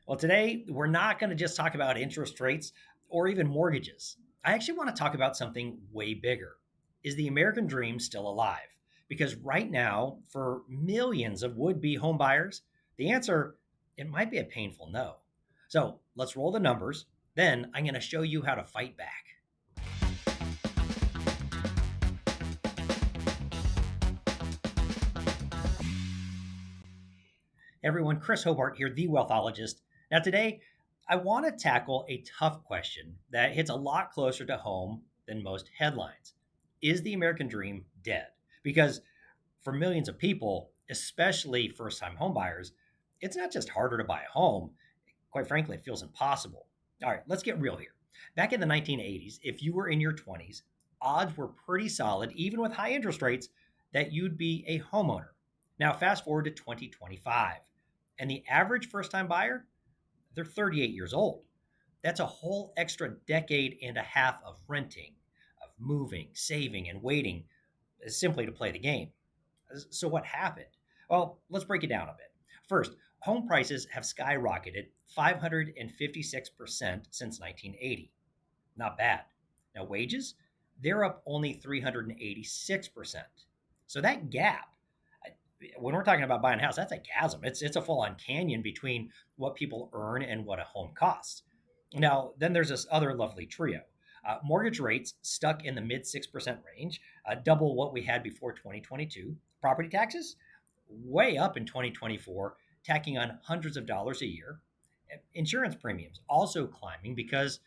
Well, today we're not going to just talk about interest rates or even mortgages. I actually want to talk about something way bigger. Is the American dream still alive? Because right now, for millions of would be home buyers, the answer it might be a painful no. So let's roll the numbers. Then I'm going to show you how to fight back. Everyone, Chris Hobart here, the wealthologist. Now, today, I want to tackle a tough question that hits a lot closer to home than most headlines. Is the American dream dead? Because for millions of people, especially first time homebuyers, it's not just harder to buy a home. Quite frankly, it feels impossible. All right, let's get real here. Back in the 1980s, if you were in your 20s, odds were pretty solid, even with high interest rates, that you'd be a homeowner. Now, fast forward to 2025, and the average first time buyer, they're 38 years old. That's a whole extra decade and a half of renting, of moving, saving, and waiting simply to play the game. So, what happened? Well, let's break it down a bit. First, home prices have skyrocketed 556% since 1980. Not bad. Now, wages, they're up only 386%. So, that gap, when we're talking about buying a house, that's a chasm. It's a full on canyon between what people earn and what a home costs. Now, then there's this other lovely trio. Mortgage rates stuck in the mid 6% range, double what we had before 2022. Property taxes, way up in 2024, tacking on hundreds of dollars a year. Insurance premiums also climbing because,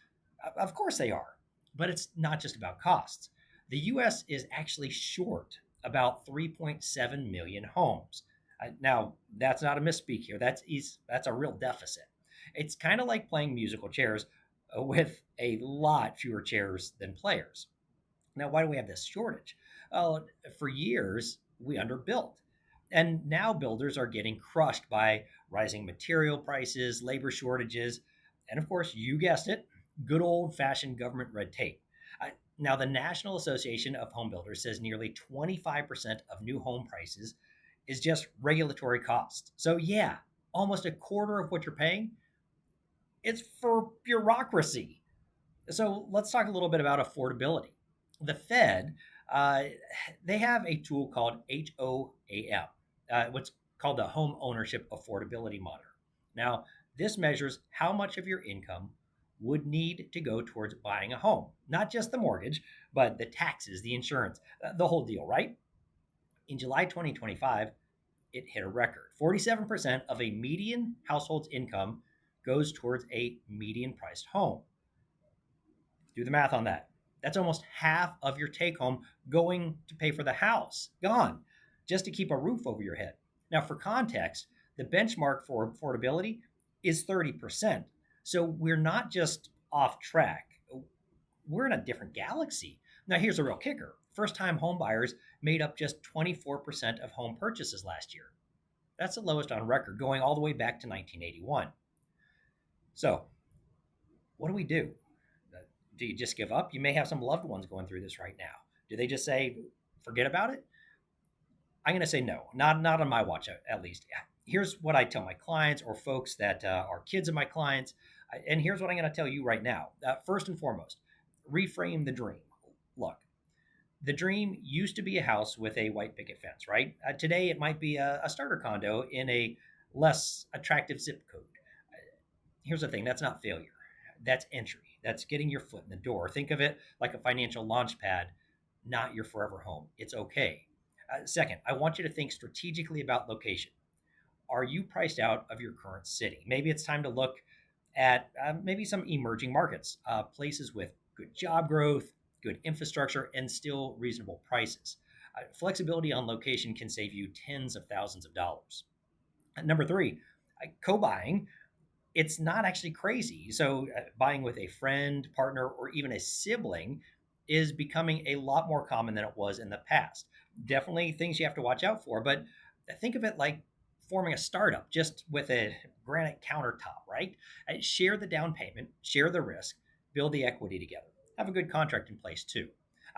of course, they are. But it's not just about costs. The US is actually short about 3.7 million homes. Now, that's not a misspeak here. That's a real deficit. It's kind of like playing musical chairs with a lot fewer chairs than players. Now, why do we have this shortage? Oh, for years, we underbuilt. And now builders are getting crushed by rising material prices, labor shortages, and of course, you guessed it, good old fashioned government red tape. Now, the National Association of Home Builders says nearly 25% of new home prices is just regulatory costs. So, yeah, almost a quarter of what you're paying, it's for bureaucracy. So let's talk a little bit about affordability. The Fed, uh, they have a tool called HOAM, what's called the Home Ownership Affordability Monitor. Now, this measures how much of your income would need to go towards buying a home, not just the mortgage, but the taxes, the insurance, the whole deal, right? In July 2025, it hit a record. 47% of a median household's income goes towards a median priced home. Do the math on that. That's almost half of your take home going to pay for the house, gone, just to keep a roof over your head. Now, for context, the benchmark for affordability is 30%. So we're not just off track, we're in a different galaxy. Now, here's a real kicker: first time home buyers made up just 24% of home purchases last year. That's the lowest on record, going all the way back to 1981. So, what do we do? Do you just give up? You may have some loved ones going through this right now. Do they just say, forget about it? I'm going to say no, not on my watch, at least. Here's what I tell my clients or folks that are kids of my clients. And here's what I'm going to tell you right now. First and foremost, reframe the dream. Look, the dream used to be a house with a white picket fence, right? Today, it might be a starter condo in a less attractive zip code. Here's the thing, that's not failure, that's entry. That's getting your foot in the door. Think of it like a financial launch pad, not your forever home. It's okay. Second, I want you to think strategically about location. Are you priced out of your current city? Maybe it's time to look at maybe some emerging markets, places with good job growth, good infrastructure, and still reasonable prices. Flexibility on location can save you tens of thousands of dollars. Number three, co-buying, it's not actually crazy. So, buying with a friend, partner, or even a sibling is becoming a lot more common than it was in the past. Definitely things you have to watch out for, but think of it like forming a startup just with a granite countertop, right? Share the down payment, share the risk, build the equity together. Have a good contract in place too.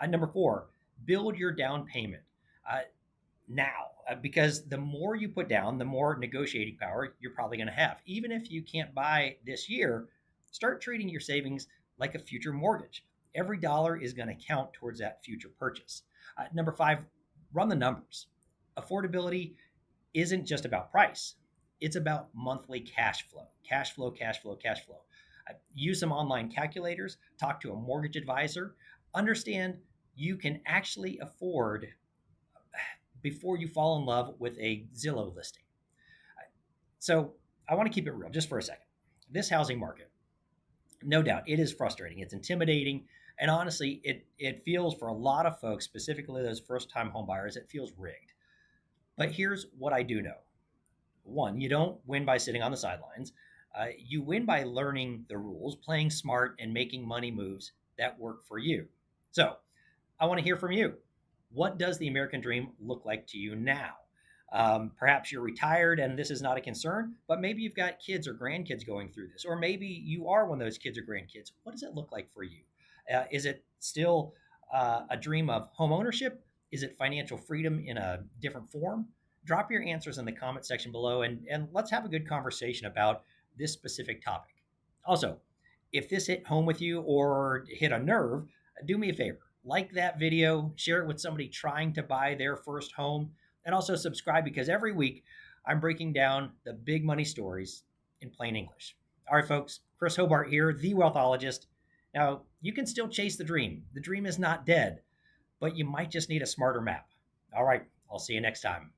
Number four, build your down payment. Uh, now, because the more you put down, the more negotiating power you're probably going to have. Even if you can't buy this year, start treating your savings like a future mortgage. Every dollar is going to count towards that future purchase. Number five, run the numbers. Affordability isn't just about price, it's about monthly cash flow, cash flow, cash flow, cash flow. Use some online calculators, talk to a mortgage advisor, understand you can actually afford before you fall in love with a Zillow listing. So I want to keep it real just for a second. This housing market, no doubt, it is frustrating. It's intimidating. And honestly, it feels for a lot of folks, specifically those first time home buyers, it feels rigged. But here's what I do know. One, you don't win by sitting on the sidelines. You win by learning the rules, playing smart, and making money moves that work for you. So I want to hear from you. What does the American dream look like to you now? Perhaps you're retired and this is not a concern, but maybe you've got kids or grandkids going through this, or maybe you are one of those kids or grandkids. What does it look like for you? Is it still a dream of home ownership? Is it financial freedom in a different form? Drop your answers in the comment section below, and let's have a good conversation about this specific topic. Also, if this hit home with you or hit a nerve, do me a favor. Like that video, share it with somebody trying to buy their first home, and also subscribe because every week I'm breaking down the big money stories in plain English. All right, folks, Chris Hobart here, the Wealthologist. Now, you can still chase the dream. The dream is not dead, but you might just need a smarter map. All right, I'll see you next time.